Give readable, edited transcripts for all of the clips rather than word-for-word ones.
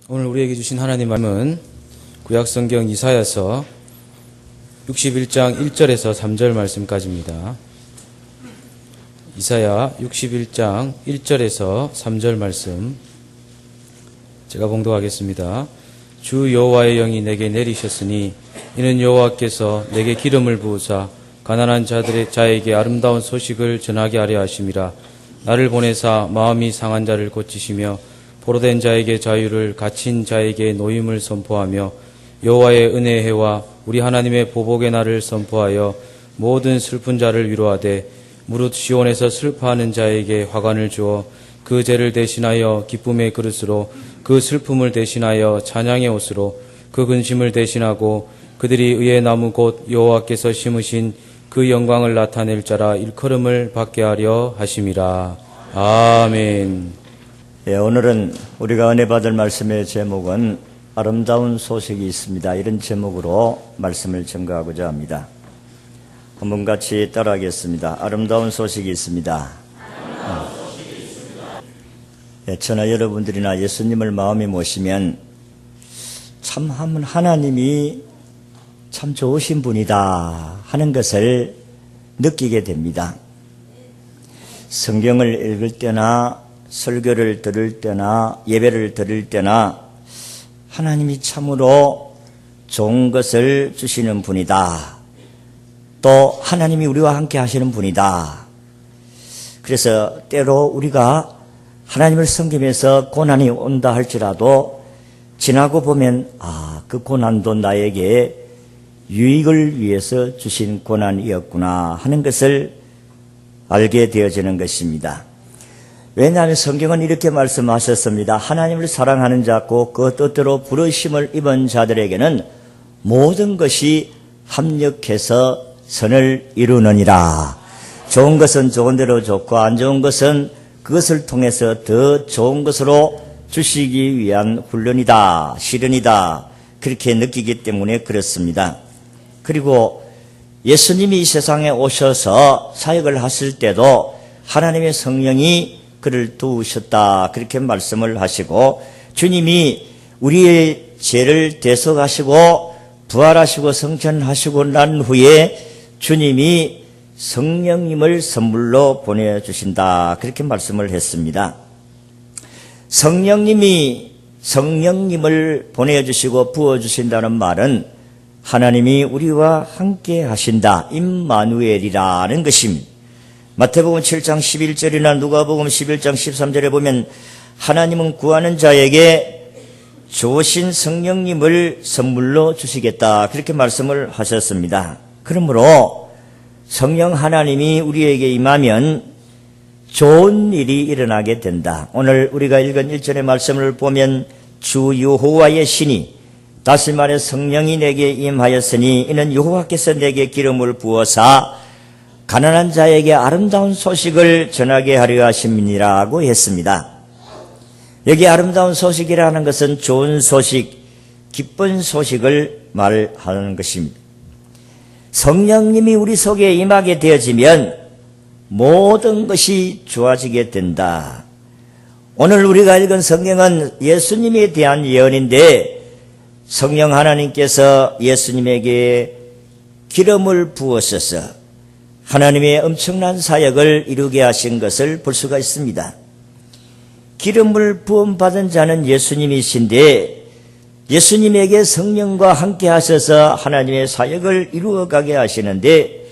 오늘 우리에게 주신 하나님 말씀은 구약성경 이사야서 61장 1절에서 3절 말씀까지입니다. 이사야 61장 1절에서 3절 말씀 제가 봉독하겠습니다. 주 여호와의 영이 내게 내리셨으니 이는 여호와께서 내게 기름을 부으사 가난한 자에게 아름다운 소식을 전하게 하려 하심이라. 나를 보내사 마음이 상한 자를 고치시며 포로된 자에게 자유를, 갇힌 자에게 노임을 선포하며 여호와의 은혜의 해와 우리 하나님의 보복의 날을 선포하여 모든 슬픈 자를 위로하되 무릇 시온에서 슬퍼하는 자에게 화관을 주어 그 죄를 대신하여 기쁨의 그릇으로, 그 슬픔을 대신하여 찬양의 옷으로, 그 근심을 대신하고 그들이 의의 나무 곧 여호와께서 심으신 그 영광을 나타낼 자라 일컬음을 받게 하려 하심이라. 아멘. 예, 오늘은 우리가 은혜 받을 말씀의 제목은 아름다운 소식이 있습니다. 이런 제목으로 말씀을 전가하고자 합니다. 한번 같이 따라하겠습니다. 아름다운 소식이 있습니다. 예, 저나 여러분들이나 예수님을 마음에 모시면 참 하나님이 참 좋으신 분이다 하는 것을 느끼게 됩니다. 성경을 읽을 때나 설교를 들을 때나 예배를 드릴 때나 하나님이 참으로 좋은 것을 주시는 분이다. 또 하나님이 우리와 함께 하시는 분이다. 그래서 때로 우리가 하나님을 섬기면서 고난이 온다 할지라도 지나고 보면 그 고난도 나에게 유익을 위해서 주신 고난이었구나 하는 것을 알게 되어지는 것입니다. 왜냐하면 성경은 이렇게 말씀하셨습니다. 하나님을 사랑하는 자 곧 그 뜻대로 부르심을 입은 자들에게는 모든 것이 합력해서 선을 이루느니라. 좋은 것은 좋은 대로 좋고 안 좋은 것은 그것을 통해서 더 좋은 것으로 주시기 위한 훈련이다, 시련이다, 그렇게 느끼기 때문에 그렇습니다. 그리고 예수님이 이 세상에 오셔서 사역을 하실 때도 하나님의 성령이 그를 도우셨다, 그렇게 말씀을 하시고, 주님이 우리의 죄를 대속하시고 부활하시고 성천하시고 난 후에 주님이 성령님을 선물로 보내주신다, 그렇게 말씀을 했습니다. 성령님을 보내주시고 부어주신다는 말은 하나님이 우리와 함께 하신다, 임마누엘이라는 것입니다. 마태복음 7장 11절이나 누가복음 11장 13절에 보면 하나님은 구하는 자에게 좋으신 성령님을 선물로 주시겠다, 그렇게 말씀을 하셨습니다. 그러므로 성령 하나님이 우리에게 임하면 좋은 일이 일어나게 된다. 오늘 우리가 읽은 1절의 말씀을 보면 주 여호와의 신이, 다시 말해 성령이 내게 임하였으니 이는 여호와께서 내게 기름을 부어사 가난한 자에게 아름다운 소식을 전하게 하려 하심이라고 했습니다. 여기 아름다운 소식이라는 것은 좋은 소식, 기쁜 소식을 말하는 것입니다. 성령님이 우리 속에 임하게 되어지면 모든 것이 좋아지게 된다. 오늘 우리가 읽은 성경은 예수님에 대한 예언인데 성령 하나님께서 예수님에게 기름을 부으셔서 하나님의 엄청난 사역을 이루게 하신 것을 볼 수가 있습니다. 기름을 부음받은 자는 예수님이신데 예수님에게 성령과 함께 하셔서 하나님의 사역을 이루어가게 하시는데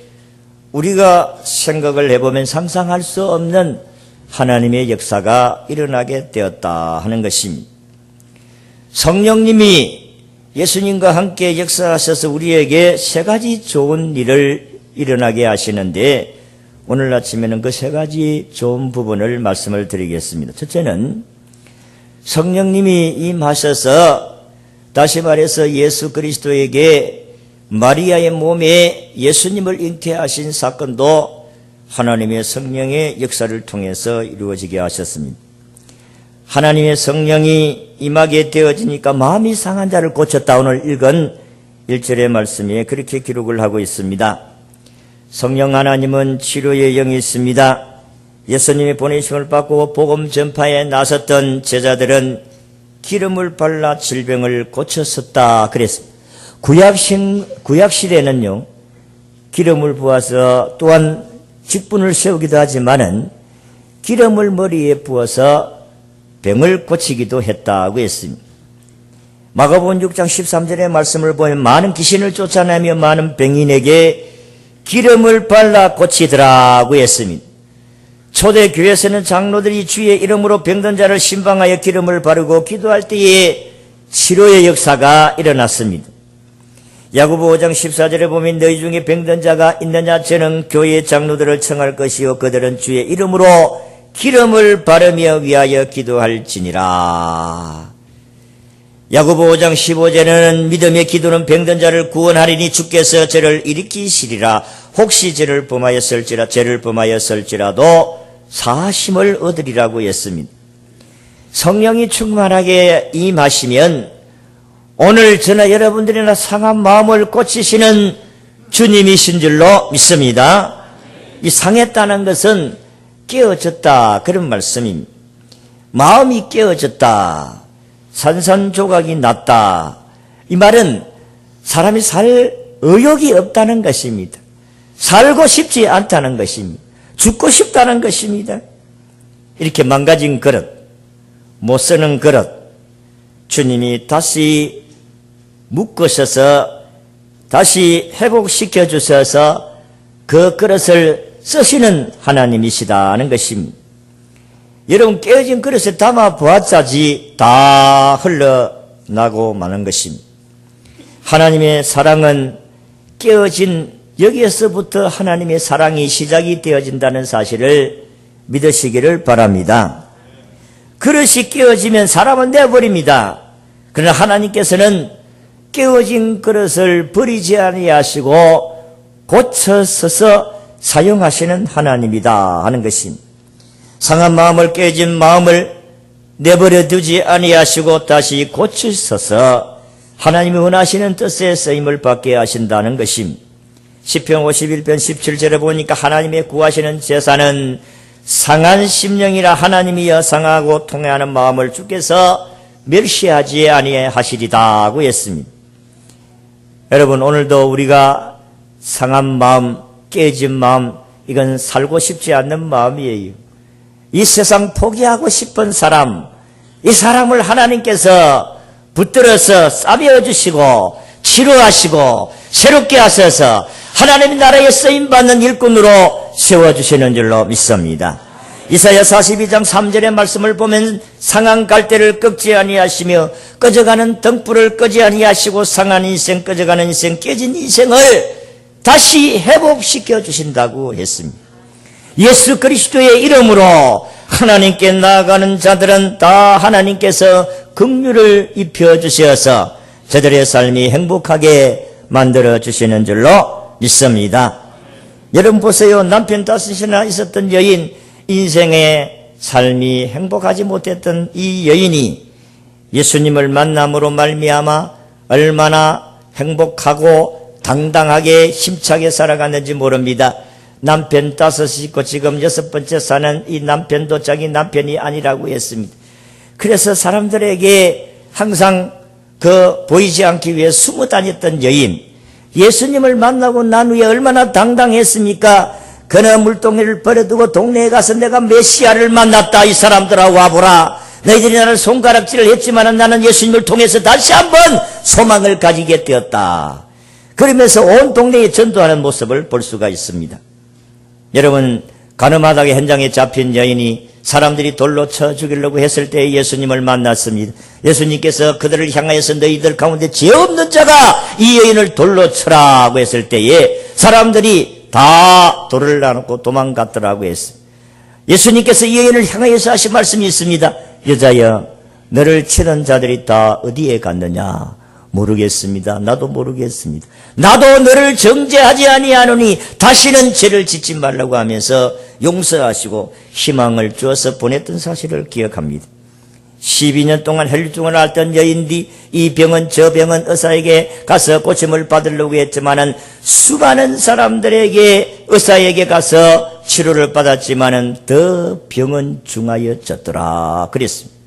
우리가 생각을 해보면 상상할 수 없는 하나님의 역사가 일어나게 되었다 하는 것입니다. 성령님이 예수님과 함께 역사하셔서 우리에게 세 가지 좋은 일을 일어나게 하시는데 오늘 아침에는 그 세 가지 좋은 부분을 말씀을 드리겠습니다. 첫째는 성령님이 임하셔서 다시 말해서 예수 그리스도에게 마리아의 몸에 예수님을 잉태하신 사건도 하나님의 성령의 역사를 통해서 이루어지게 하셨습니다. 하나님의 성령이 임하게 되어지니까 마음이 상한 자를 고쳤다. 오늘 읽은 1절의 말씀에 그렇게 기록을 하고 있습니다. 성령 하나님은 치료의 영이 있습니다. 예수님이 보내심을 받고 복음 전파에 나섰던 제자들은 기름을 발라 질병을 고쳤었다 그랬습니다. 구약시대는요, 기름을 부어서 또한 직분을 세우기도 하지만은 기름을 머리에 부어서 병을 고치기도 했다고 했습니다. 마가복음 6장 13절의 말씀을 보면 많은 귀신을 쫓아내며 많은 병인에게 기름을 발라 고치더라고 했습니다. 초대교회에서는 장로들이 주의 이름으로 병든 자를 신방하여 기름을 바르고 기도할 때에 치료의 역사가 일어났습니다. 야고보 5장 14절에 보면 너희 중에 병든 자가 있느냐 저는 교회 장로들을 청할 것이요 그들은 주의 이름으로 기름을 바르며 위하여 기도할지니라. 야고보 5장 15절에는 믿음의 기도는 병든 자를 구원하리니 주께서 저를 일으키시리라. 혹시 죄를 범하였을지라도 사심을 얻으리라고 했습니다. 성령이 충만하게 임하시면 오늘 저나 여러분들이나 상한 마음을 고치시는 주님이신 줄로 믿습니다. 이 상했다는 것은 깨어졌다 그런 말씀입니다. 마음이 깨어졌다. 산산조각이 났다. 이 말은 사람이 살 의욕이 없다는 것입니다. 살고 싶지 않다는 것입니다. 죽고 싶다는 것입니다. 이렇게 망가진 그릇, 못 쓰는 그릇, 주님이 다시 묶으셔서 다시 회복시켜 주셔서 그 그릇을 쓰시는 하나님이시다는 것입니다. 여러분, 깨어진 그릇에 담아 보았자지 다 흘러나고 마는 것입니다. 하나님의 사랑은 깨어진 여기에서부터 하나님의 사랑이 시작이 되어진다는 사실을 믿으시기를 바랍니다. 그릇이 깨어지면 사람은 내버립니다. 그러나 하나님께서는 깨어진 그릇을 버리지 아니하시고 고쳐서서 사용하시는 하나님이다 하는 것입니다. 상한 마음을 깨진 마음을 내버려 두지 아니하시고 다시 고치셔서 하나님이 원하시는 뜻의 쓰임을 받게 하신다는 것입니다. 시편 51편 17절에 보니까 하나님의 구하시는 제사는 상한 심령이라 하나님이여 상하고 통회하는 마음을 주께서 멸시하지 아니하시리다고 했습니다. 여러분, 오늘도 우리가 상한 마음, 깨진 마음, 이건 살고 싶지 않는 마음이에요. 이 세상 포기하고 싶은 사람, 이 사람을 하나님께서 붙들어서 싸매어 주시고 치료하시고 새롭게 하셔서 하나님의 나라에 쓰임받는 일꾼으로 세워주시는 줄로 믿습니다. 이사야 42장 3절의 말씀을 보면 상한 갈대를 꺾지 아니하시며 꺼져가는 등불을 끄지 아니하시고 상한 인생, 꺼져가는 인생, 깨진 인생을 다시 회복시켜 주신다고 했습니다. 예수 그리스도의 이름으로 하나님께 나아가는 자들은 다 하나님께서 긍휼을 입혀 주셔서 저들의 삶이 행복하게 만들어 주시는 줄로 믿습니다. 여러분 보세요. 남편 5이나 있었던 여인, 인생의 삶이 행복하지 못했던 이 여인이 예수님을 만남으로 말미암아 얼마나 행복하고 당당하게 힘차게 살아갔는지 모릅니다. 남편 5이 있고 지금 6번째 사는 이 남편도 자기 남편이 아니라고 했습니다. 그래서 사람들에게 항상 보이지 않기 위해 숨어 다녔던 여인, 예수님을 만나고 난 후에 얼마나 당당했습니까? 그는 물동이를 버려두고 동네에 가서 내가 메시아를 만났다. 이 사람들아 와보라. 너희들이 나를 손가락질을 했지만 나는 예수님을 통해서 다시 한번 소망을 가지게 되었다. 그러면서 온 동네에 전도하는 모습을 볼 수가 있습니다. 여러분, 가늠하다가 현장에 잡힌 여인이 사람들이 돌로 쳐 죽이려고 했을 때 예수님을 만났습니다. 예수님께서 그들을 향하여서 너희들 가운데 죄 없는 자가 이 여인을 돌로 쳐라고 했을 때에 사람들이 다 돌을 놔놓고 도망갔더라고 했습니다. 예수님께서 이 여인을 향하여서 하신 말씀이 있습니다. 여자여, 너를 치는 자들이 다 어디에 갔느냐? 모르겠습니다. 나도 모르겠습니다. 나도 너를 정죄하지 아니하노니 다시는 죄를 짓지 말라고 하면서 용서하시고 희망을 주어서 보냈던 사실을 기억합니다. 12년 동안 혈류증을 앓던 여인이 이 병은 저 병은 의사에게 가서 고침을 받으려고 했지만은 수많은 사람들에게 의사에게 가서 치료를 받았지만은 더 병은 중하여졌더라 그랬습니다.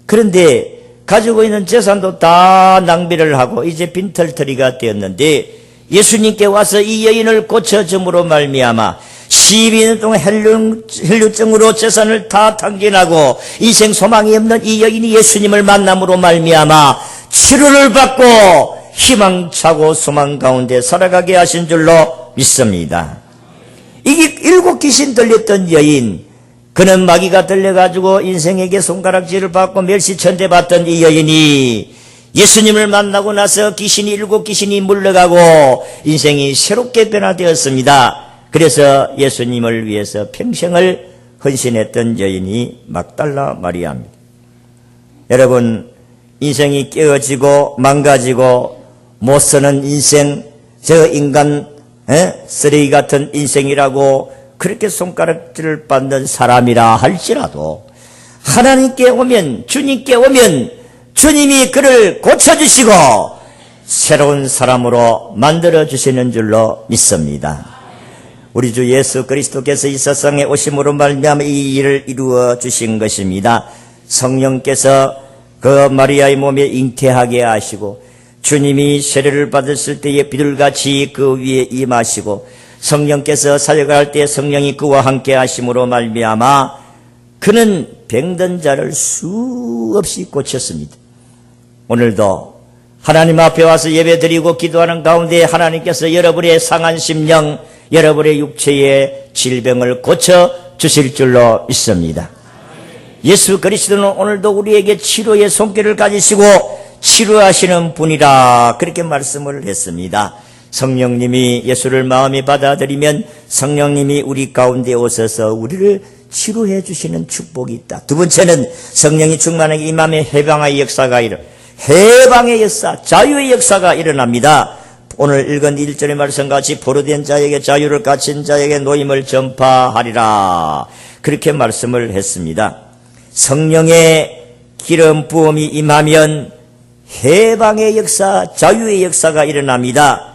그런데 가지고 있는 재산도 다 낭비를 하고 이제 빈털터리가 되었는데 예수님께 와서 이 여인을 고쳐줌으로 말미암아 12년 동안 혈류증으로 재산을 다 탕진하고 인생 소망이 없는 이 여인이 예수님을 만남으로 말미암아 치료를 받고 희망차고 소망 가운데 살아가게 하신 줄로 믿습니다. 이게 7 귀신 들렸던 여인, 그는 마귀가 들려가지고 인생에게 손가락질을 받고 멸시천대 받던 이 여인이 예수님을 만나고 나서 귀신이 7 귀신이 물러가고 인생이 새롭게 변화되었습니다. 그래서 예수님을 위해서 평생을 헌신했던 여인이 막달라 마리아입니다. 여러분, 인생이 깨어지고 망가지고 못쓰는 인생, 저 인간 쓰레기 같은 인생이라고 그렇게 손가락질을 받는 사람이라 할지라도 하나님께 오면, 주님께 오면 주님이 그를 고쳐주시고 새로운 사람으로 만들어주시는 줄로 믿습니다. 우리 주 예수 그리스도께서 이 세상에 오심으로 말미암아 이 일을 이루어 주신 것입니다. 성령께서 그 마리아의 몸에 잉태하게 하시고 주님이 세례를 받았을 때에 비둘같이 그 위에 임하시고 성령께서 사역할 때 성령이 그와 함께 하심으로 말미암아 그는 병든 자를 수없이 고쳤습니다. 오늘도 하나님 앞에 와서 예배드리고 기도하는 가운데 하나님께서 여러분의 상한 심령, 여러분의 육체의 질병을 고쳐 주실 줄로 믿습니다. 예수 그리스도는 오늘도 우리에게 치료의 손길을 가지시고 치료하시는 분이라 그렇게 말씀을 했습니다. 성령님이 예수를 마음에 받아들이면 성령님이 우리 가운데 오셔서 우리를 치료해 주시는 축복이 있다. 두 번째는 성령이 충만하게 임함에 해방의 역사가 해방의 역사, 자유의 역사가 일어납니다. 오늘 읽은 1절의 말씀같이 포로된 자에게 자유를 갇힌 자에게 노임을 전파하리라 그렇게 말씀을 했습니다. 성령의 기름 부음이 임하면 해방의 역사, 자유의 역사가 일어납니다.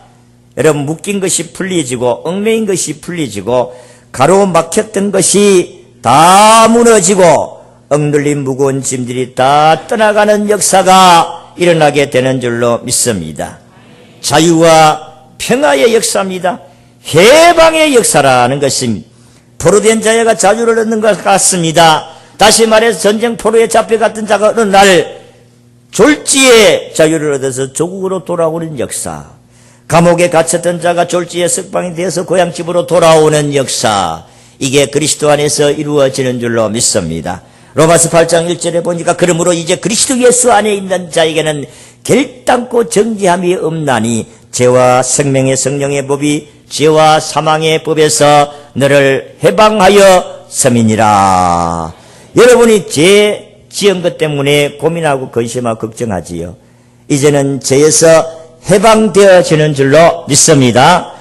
여러분, 묶인 것이 풀리지고 얽매인 것이 풀리지고 가로막혔던 것이 다 무너지고 억눌린 무거운 짐들이 다 떠나가는 역사가 일어나게 되는 줄로 믿습니다. 자유와 평화의 역사입니다. 해방의 역사라는 것입니다. 포로된 자가 자유를 얻는 것 같습니다. 다시 말해서 전쟁 포로에 잡혀갔던 자가 어느 날 졸지에 자유를 얻어서 조국으로 돌아오는 역사, 감옥에 갇혔던 자가 졸지에 석방이 되어서 고향집으로 돌아오는 역사, 이게 그리스도 안에서 이루어지는 줄로 믿습니다. 로마서 8장 1절에 보니까 그러므로 이제 그리스도 예수 안에 있는 자에게는 결단코 정죄함이 없나니 죄와 생명의 성령의 법이 죄와 사망의 법에서 너를 해방하여 섬이니라. 여러분이 죄 지은 것 때문에 고민하고 근심하고 걱정하지요. 이제는 죄에서 해방되어지는 줄로 믿습니다.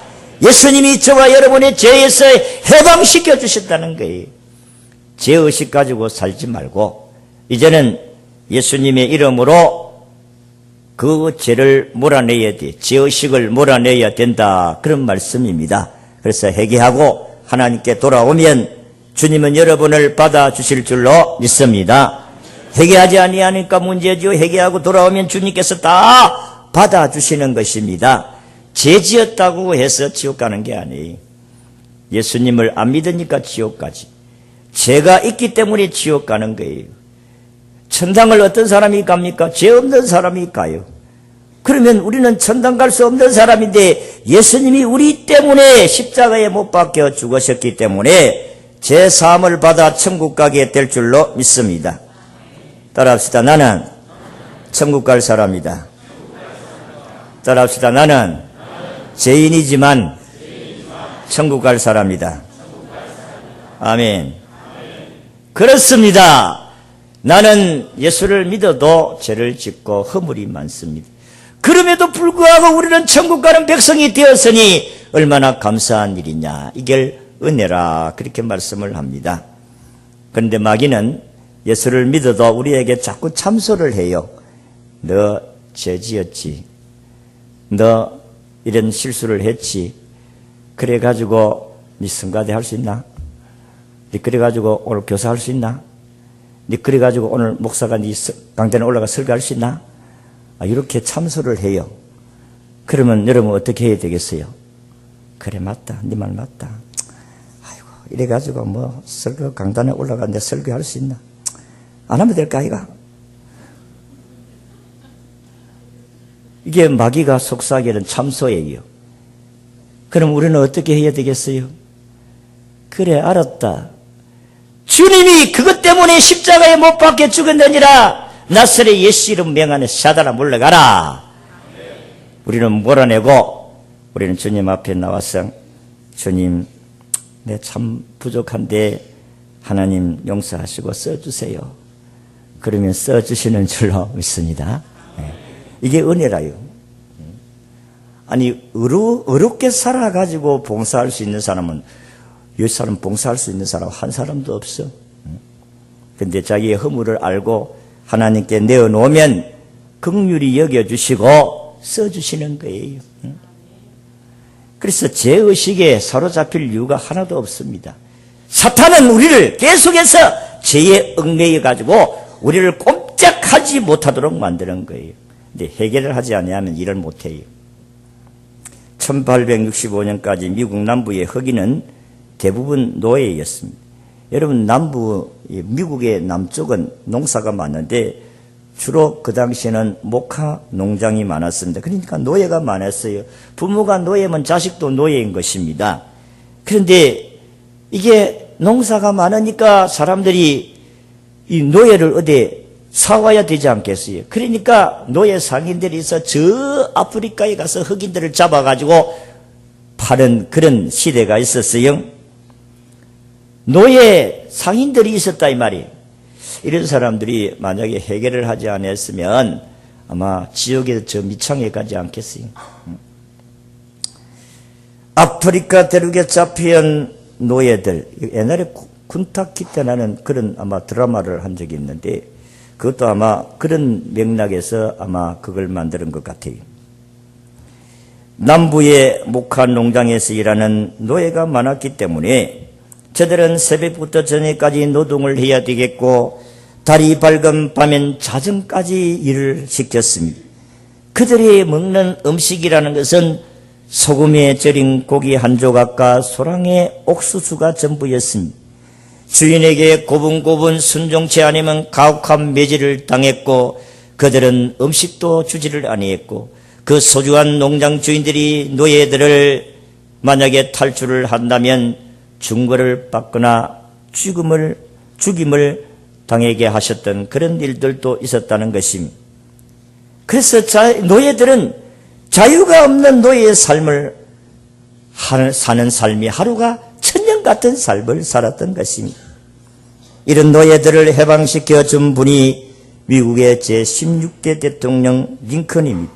예수님이 저와 여러분의 죄에서 해방시켜 주셨다는 거예요. 죄의식 가지고 살지 말고 이제는 예수님의 이름으로 그 죄를 몰아내야 돼. 죄의식을 몰아내야 된다. 그런 말씀입니다. 그래서 회개하고 하나님께 돌아오면 주님은 여러분을 받아주실 줄로 믿습니다. 회개하지 아니하니까 문제죠. 회개하고 돌아오면 주님께서 다 받아주시는 것입니다. 죄 지었다고 해서 지옥 가는 게 아니에요. 예수님을 안 믿으니까 지옥 가지. 죄가 있기 때문에 지옥 가는 거예요. 천당을 어떤 사람이 갑니까? 죄 없는 사람이 가요. 그러면 우리는 천당 갈 수 없는 사람인데 예수님이 우리 때문에 십자가에 못 박혀 죽으셨기 때문에 죄 사함을 받아 천국 가게 될 줄로 믿습니다. 따라합시다. 나는 천국 갈 사람이다. 따라합시다. 나는 죄인이지만 천국 갈 사람이다. 아멘. 그렇습니다. 나는 예수를 믿어도 죄를 짓고 허물이 많습니다. 그럼에도 불구하고 우리는 천국 가는 백성이 되었으니 얼마나 감사한 일이냐. 이게 은혜라 그렇게 말씀을 합니다. 그런데 마귀는 예수를 믿어도 우리에게 자꾸 참소를 해요. 너 죄 지었지. 너 이런 실수를 했지. 그래가지고 네 성가대 할 수 있나? 네 그래가지고 오늘 교사할 수 있나? 네 그래가지고 오늘 목사가 네 강단에 올라가 설교할 수 있나? 이렇게 참소를 해요. 그러면 여러분 어떻게 해야 되겠어요? 그래 맞다. 네 말 맞다. 아이고 이래가지고 뭐 설교 강단에 올라가 내 설교할 수 있나? 안 하면 될까 아이가? 이게 마귀가 속삭이는 참소예요. 그럼 우리는 어떻게 해야 되겠어요? 그래 알았다. 주님이 그것 때문에 십자가에 못 박혀 죽었느니라. 나사렛 예수 이름 명하는 사단아 물러가라. 우리는 몰아내고 우리는 주님 앞에 나와서 주님 내 참 부족한데 하나님 용서하시고 써주세요. 그러면 써주시는 줄로 믿습니다. 이게 은혜라요. 아니 어렵게 살아가지고 봉사할 수 있는 사람은 이 사람 봉사할 수 있는 사람 한 사람도 없어. 근데 자기의 허물을 알고 하나님께 내어놓으면 긍휼히 여겨주시고 써주시는 거예요. 그래서 죄의식에 사로잡힐 이유가 하나도 없습니다. 사탄은 우리를 계속해서 죄에 얽매여 가지고 우리를 꼼짝하지 못하도록 만드는 거예요. 근데 해결을 하지 않으면 일을 못해요. 1865년까지 미국 남부의 흑인은 대부분 노예였습니다. 여러분 미국의 남쪽은 농사가 많은데 주로 그 당시에는 목화 농장이 많았습니다. 그러니까 노예가 많았어요. 부모가 노예면 자식도 노예인 것입니다. 그런데 이게 농사가 많으니까 사람들이 이 노예를 어디 사와야 되지 않겠어요? 그러니까 노예 상인들이 있어 저 아프리카에 가서 흑인들을 잡아가지고 파는 그런 시대가 있었어요. 노예 상인들이 있었다 이 말이에요. 이런 사람들이 만약에 해결을 하지 않았으면 아마 지옥에 저 밑창에 가지 않겠어요. 아프리카 대륙에 잡혀온 노예들, 옛날에 쿤타키테 나는 그런 아마 드라마를 한 적이 있는데 그것도 아마 그런 맥락에서 아마 그걸 만드는 것 같아요. 남부의 목화 농장에서 일하는 노예가 많았기 때문에 저들은 새벽부터 저녁까지 노동을 해야 되겠고 달이 밝은 밤엔 자정까지 일을 시켰습니다. 그들이 먹는 음식이라는 것은 소금에 절인 고기 한 조각과 소랑의 옥수수가 전부였습니다. 주인에게 고분고분 순종치 않으면 가혹한 매질을 당했고 그들은 음식도 주지를 아니했고 그 소중한 농장 주인들이 노예들을 만약에 탈출을 한다면 중거를 받거나 죽임을 당하게 하셨던 그런 일들도 있었다는 것입니다. 그래서 노예들은 자유가 없는 노예의 삶을 사는 삶이 하루가 천년 같은 삶을 살았던 것입니다. 이런 노예들을 해방시켜 준 분이 미국의 제16대 대통령 링컨입니다.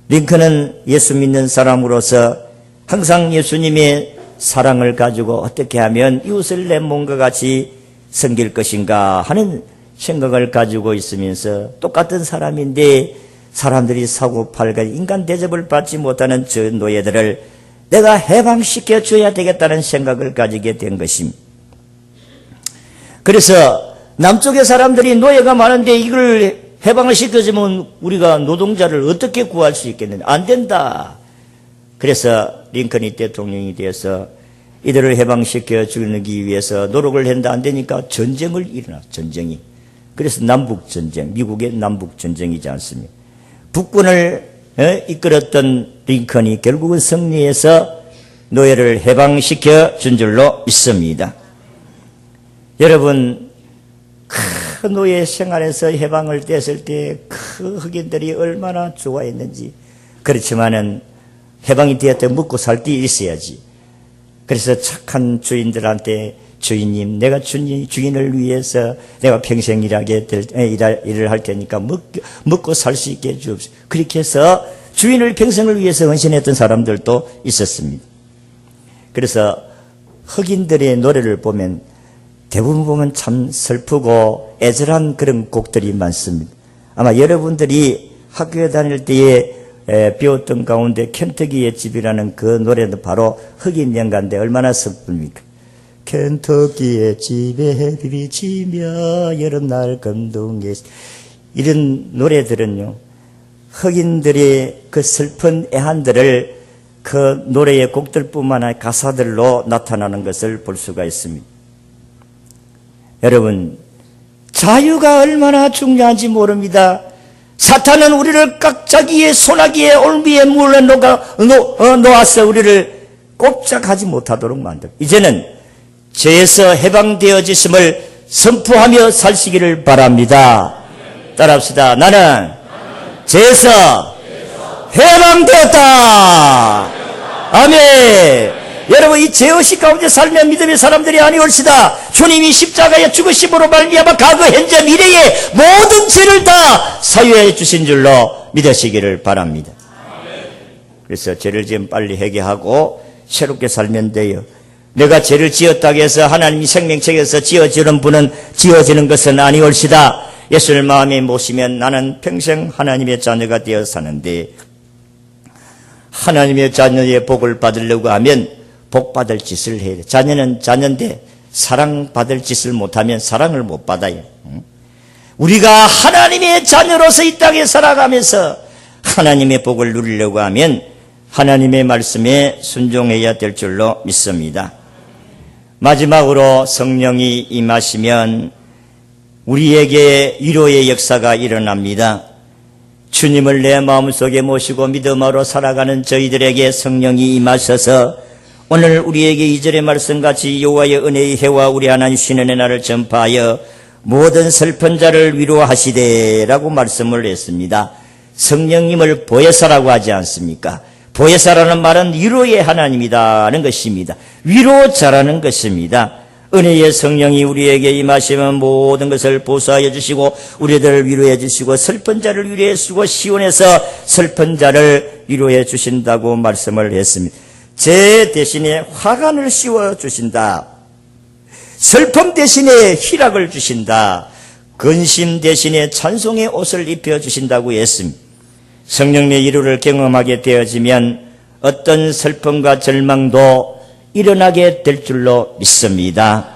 링컨은 예수 믿는 사람으로서 항상 예수님의 사랑을 가지고 어떻게 하면 이웃을 내 몸과 같이 섬길 것인가 하는 생각을 가지고 있으면서 똑같은 사람인데 사람들이 사고팔가 인간 대접을 받지 못하는 저 노예들을 내가 해방시켜 줘야 되겠다는 생각을 가지게 된 것입니다. 그래서 남쪽의 사람들이 노예가 많은데 이걸 해방을 시켜주면 우리가 노동자를 어떻게 구할 수 있겠느냐? 안 된다. 그래서 링컨이 대통령이 되어서 이들을 해방시켜 주기 위해서 노력을 했는데 안 되니까 전쟁을 전쟁이. 그래서 남북전쟁, 미국의 남북전쟁이지 않습니까? 북군을 이끌었던 링컨이 결국은 승리해서 노예를 해방시켜 준 줄로 믿습니다. 여러분, 그 노예 생활에서 해방을 뗐을 때 그 흑인들이 얼마나 좋아했는지. 그렇지만은 해방이 되었을 때 먹고 살 때 있어야지. 그래서 착한 주인들한테 주인님, 내가 주인을 위해서 내가 평생 일을 할 테니까 먹고 살 수 있게 해주옵소서. 그렇게 해서 주인을 평생을 위해서 헌신했던 사람들도 있었습니다. 그래서 흑인들의 노래를 보면 대부분 보면 참 슬프고 애절한 그런 곡들이 많습니다. 아마 여러분들이 학교에 다닐 때에 배웠던 가운데 켄터기의 집이라는 그 노래도 바로 흑인 연가인데 얼마나 슬픕니까? 켄터키의 집에 비비치며 여름날 금동에 이런 노래들은요, 흑인들의 그 슬픈 애한들을 그 노래의 곡들뿐만 아니라 가사들로 나타나는 것을 볼 수가 있습니다. 여러분, 자유가 얼마나 중요한지 모릅니다. 사탄은 우리를 깍자기에 소나기에 올미에 물에 놓아서 우리를 꼼짝하지 못하도록 만들. 이제는 죄에서 해방되어지심을 선포하며 사시기를 바랍니다. 따라합시다. 나는 죄에서 해방되었다. 아멘. 여러분, 이 죄의식 가운데 살면 믿음의 사람들이 아니올시다. 주님이 십자가에 죽으심으로 말미암아 과거 현재 미래의 모든 죄를 다 사유해 주신 줄로 믿으시기를 바랍니다. 그래서 죄를 지금 빨리 회개하고 새롭게 살면 돼요. 내가 죄를 지었다고 해서 하나님이 생명책에서 지어지는 분은 지어지는 것은 아니올시다. 예수를 마음에 모시면 나는 평생 하나님의 자녀가 되어 사는데, 하나님의 자녀의 복을 받으려고 하면 복 받을 짓을 해야 돼. 자녀는 자녀인데 사랑받을 짓을 못하면 사랑을 못 받아요. 우리가 하나님의 자녀로서 이 땅에 살아가면서 하나님의 복을 누리려고 하면 하나님의 말씀에 순종해야 될 줄로 믿습니다. 마지막으로 성령이 임하시면 우리에게 위로의 역사가 일어납니다. 주님을 내 마음속에 모시고 믿음으로 살아가는 저희들에게 성령이 임하셔서 오늘 우리에게 2절의 말씀같이 여호와의 은혜의 해와 우리 하나님 신의 날을 전파하여 모든 슬픈 자를 위로하시되 라고 말씀을 했습니다. 성령님을 보혜사라고 하지 않습니까? 보혜사라는 말은 위로의 하나님이라는 것입니다. 위로자라는 것입니다. 은혜의 성령이 우리에게 임하시면 모든 것을 보수하여 주시고 우리들을 위로해 주시고 슬픈 자를 위로해 주시고 시온에서 슬픈 자를 위로해 주신다고 말씀을 했습니다. 죄 대신에 화관을 씌워 주신다. 슬픔 대신에 희락을 주신다. 근심 대신에 찬송의 옷을 입혀 주신다고 했습니다. 성령의 위로를 경험하게 되어지면 어떤 슬픔과 절망도 일어나게 될 줄로 믿습니다.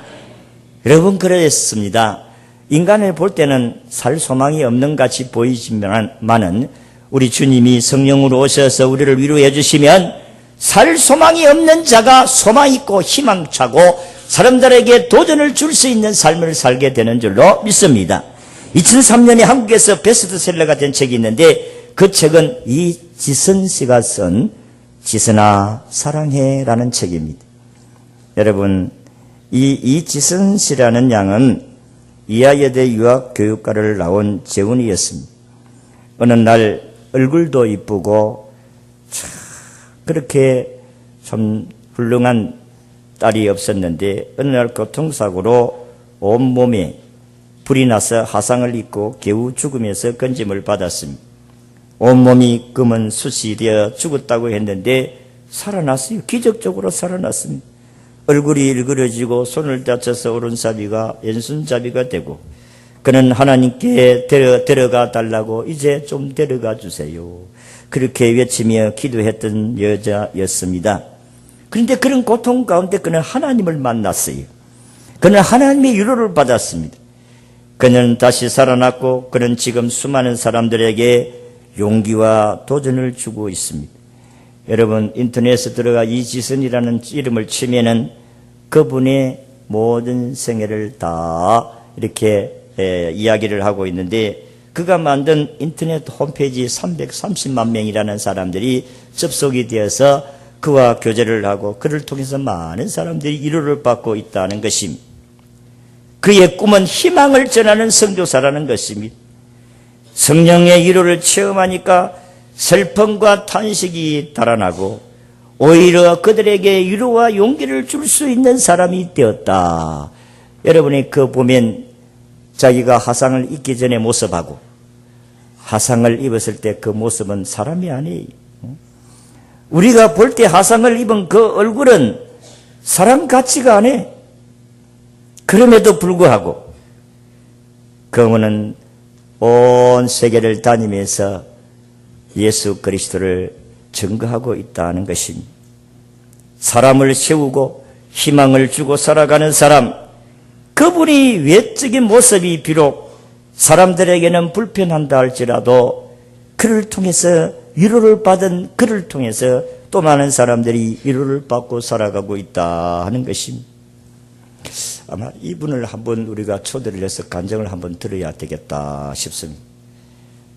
여러분, 그랬습니다. 인간을 볼 때는 살 소망이 없는 같이 보이지만은 우리 주님이 성령으로 오셔서 우리를 위로해 주시면 살 소망이 없는 자가 소망 있고 희망차고 사람들에게 도전을 줄 수 있는 삶을 살게 되는 줄로 믿습니다. 2003년에 한국에서 베스트셀러가 된 책이 있는데 그 책은 이지선 씨가 쓴 지선아 사랑해라는 책입니다. 여러분, 이지선 씨라는 양은 이하여대 유학교육과를 나온 재훈이었습니다. 어느 날 얼굴도 이쁘고 그렇게 참 훌륭한 딸이 없었는데 어느 날 교통사고로 온몸에 불이 나서 화상을 입고 겨우 죽으면서 건짐을 받았습니다. 온몸이 검은 숯이 되어 죽었다고 했는데 살아났어요. 기적적으로 살아났습니다. 얼굴이 일그러지고 손을 다쳐서 오른잡이가 왼손잡이가 되고 그는 하나님께 데려가 달라고 이제 좀 데려가 주세요. 그렇게 외치며 기도했던 여자였습니다. 그런데 그런 고통 가운데 그는 하나님을 만났어요. 그는 하나님의 위로를 받았습니다. 그는 다시 살아났고 그는 지금 수많은 사람들에게 용기와 도전을 주고 있습니다. 여러분, 인터넷에 들어가 이지선이라는 이름을 치면은 그분의 모든 생애를 다 이렇게 이야기를 하고 있는데 그가 만든 인터넷 홈페이지 330만 명이라는 사람들이 접속이 되어서 그와 교제를 하고 그를 통해서 많은 사람들이 위로를 받고 있다는 것입니다. 그의 꿈은 희망을 전하는 선교사라는 것입니다. 성령의 위로를 체험하니까 슬픔과 탄식이 달아나고 오히려 그들에게 위로와 용기를 줄 수 있는 사람이 되었다. 여러분이 그 보면 자기가 화상을 입기 전에 모습하고 화상을 입었을 때 그 모습은 사람이 아니에요. 우리가 볼 때 화상을 입은 그 얼굴은 사람 같지가 않아. 그럼에도 불구하고 그분은 온 세계를 다니면서 예수 그리스도를 증거하고 있다는 것입니다. 사람을 세우고 희망을 주고 살아가는 사람, 그분이 외적인 모습이 비록 사람들에게는 불편한다 할지라도 그를 통해서 위로를 받은 그를 통해서 또 많은 사람들이 위로를 받고 살아가고 있다 하는 것입니다. 아마 이분을 한번 우리가 초대를 해서 간증을 한번 들어야 되겠다 싶습니다.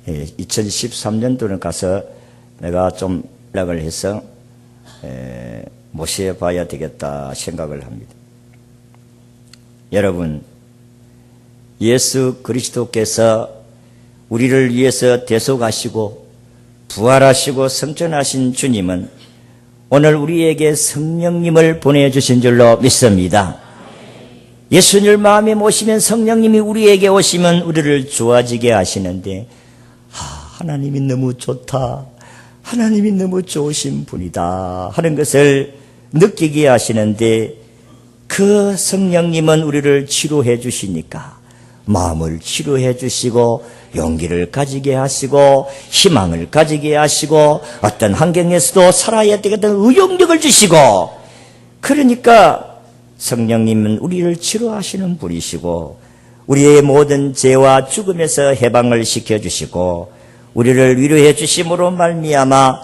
2013년도는 가서 내가 좀 연락을 해서 모셔봐야 되겠다 생각을 합니다. 여러분, 예수 그리스도께서 우리를 위해서 대속하시고 부활하시고 승천하신 주님은 오늘 우리에게 성령님을 보내주신 줄로 믿습니다. 예수님을 마음에 모시면 성령님이 우리에게 오시면 우리를 좋아지게 하시는데 하나님이 너무 좋다, 하나님이 너무 좋으신 분이다 하는 것을 느끼게 하시는데 그 성령님은 우리를 치료해 주시니까 마음을 치료해 주시고 용기를 가지게 하시고 희망을 가지게 하시고 어떤 환경에서도 살아야 되겠다는 의욕력을 주시고, 그러니까 성령님은 우리를 치료하시는 분이시고 우리의 모든 죄와 죽음에서 해방을 시켜주시고 우리를 위로해 주심으로 말미암아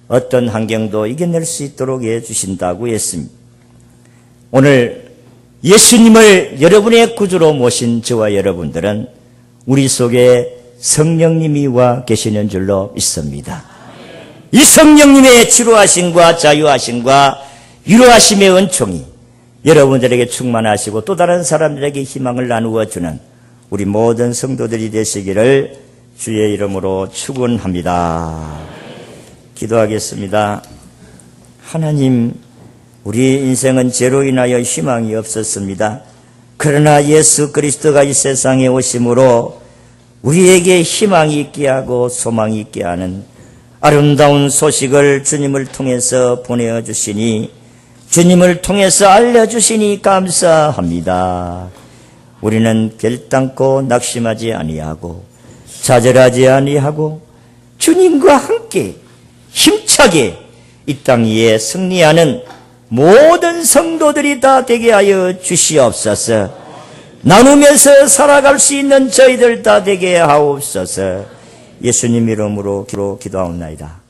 어떤 환경도 이겨낼 수 있도록 해주신다고 했습니다. 오늘 예수님을 여러분의 구주로 모신 저와 여러분들은 우리 속에 성령님이 와 계시는 줄로 믿습니다. 이 성령님의 치료하심과 자유하심과 위로하심의 은총이 여러분들에게 충만하시고 또 다른 사람들에게 희망을 나누어 주는 우리 모든 성도들이 되시기를 주의 이름으로 축원합니다. 기도하겠습니다. 하나님, 우리 인생은 죄로 인하여 희망이 없었습니다. 그러나 예수 그리스도가 이 세상에 오심으로 우리에게 희망이 있게 하고 소망이 있게 하는 아름다운 소식을 주님을 통해서 보내주시니, 주님을 통해서 알려주시니 감사합니다. 우리는 결단코 낙심하지 아니하고 좌절하지 아니하고 주님과 함께 힘차게 이 땅 위에 승리하는 모든 성도들이 다 되게 하여 주시옵소서. 나누면서 살아갈 수 있는 저희들 다 되게 하옵소서. 예수님 이름으로 기도하옵나이다.